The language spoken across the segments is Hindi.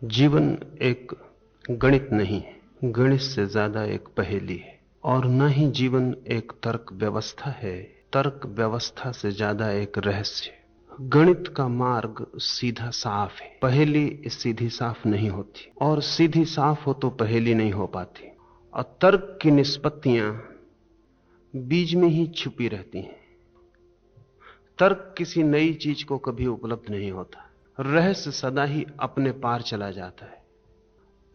जीवन एक गणित नहीं है, गणित से ज्यादा एक पहेली है। और न ही जीवन एक तर्क व्यवस्था है, तर्क व्यवस्था से ज्यादा एक रहस्य है। गणित का मार्ग सीधा साफ है, पहेली सीधी साफ नहीं होती, और सीधी साफ हो तो पहेली नहीं हो पाती। और तर्क की निष्पत्तियां बीज में ही छुपी रहती हैं। तर्क किसी नई चीज को कभी उपलब्ध नहीं होता, रहस्य सदा ही अपने पार चला जाता है।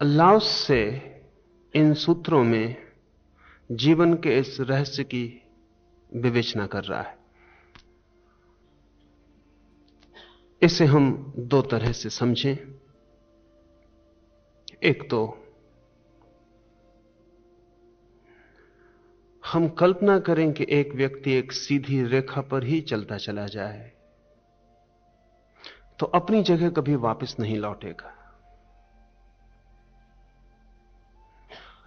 लाओस से इन सूत्रों में जीवन के इस रहस्य की विवेचना कर रहा है। इसे हम दो तरह से समझें। एक तो हम कल्पना करें कि एक व्यक्ति एक सीधी रेखा पर ही चलता चला जाए तो अपनी जगह कभी वापस नहीं लौटेगा।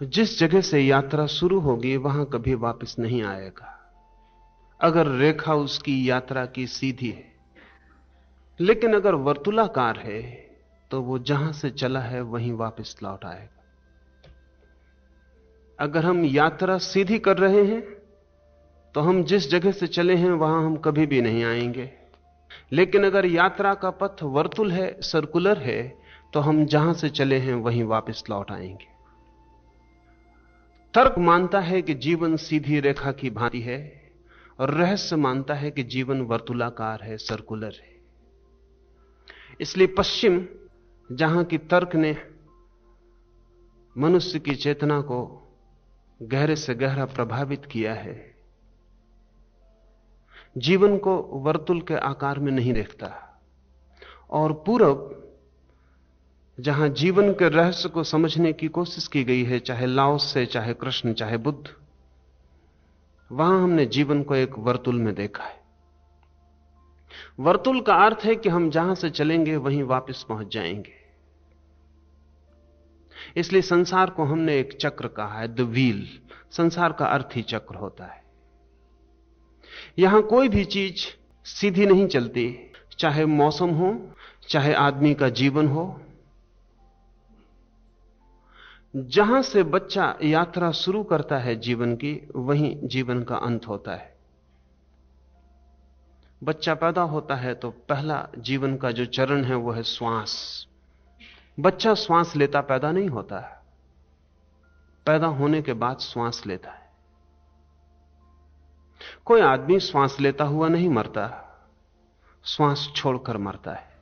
जिस जगह से यात्रा शुरू होगी वहां कभी वापस नहीं आएगा, अगर रेखा उसकी यात्रा की सीधी है। लेकिन अगर वर्तुलाकार है तो वो जहां से चला है वहीं वापस लौट आएगा। अगर हम यात्रा सीधी कर रहे हैं तो हम जिस जगह से चले हैं वहां हम कभी भी नहीं आएंगे। लेकिन अगर यात्रा का पथ वर्तुल है, सर्कुलर है, तो हम जहां से चले हैं वहीं वापस लौट आएंगे। तर्क मानता है कि जीवन सीधी रेखा की भांति है, और रहस्य मानता है कि जीवन वर्तुलाकार है, सर्कुलर है। इसलिए पश्चिम, जहां की तर्क ने मनुष्य की चेतना को गहरे से गहरा प्रभावित किया है, जीवन को वर्तुल के आकार में नहीं देखता। और पूरब, जहां जीवन के रहस्य को समझने की कोशिश की गई है, चाहे लाओस से, चाहे कृष्ण, चाहे बुद्ध, वहां हमने जीवन को एक वर्तुल में देखा है। वर्तुल का अर्थ है कि हम जहां से चलेंगे वहीं वापस पहुंच जाएंगे। इसलिए संसार को हमने एक चक्र कहा है, द व्हील। संसार का अर्थ ही चक्र होता है। यहां कोई भी चीज सीधी नहीं चलती, चाहे मौसम हो, चाहे आदमी का जीवन हो। जहां से बच्चा यात्रा शुरू करता है जीवन की, वहीं जीवन का अंत होता है। बच्चा पैदा होता है तो पहला जीवन का जो चरण है वो है श्वास। बच्चा श्वास लेता पैदा नहीं होता है, पैदा होने के बाद श्वास लेता है। कोई आदमी श्वास लेता हुआ नहीं मरता, श्वास छोड़कर मरता है।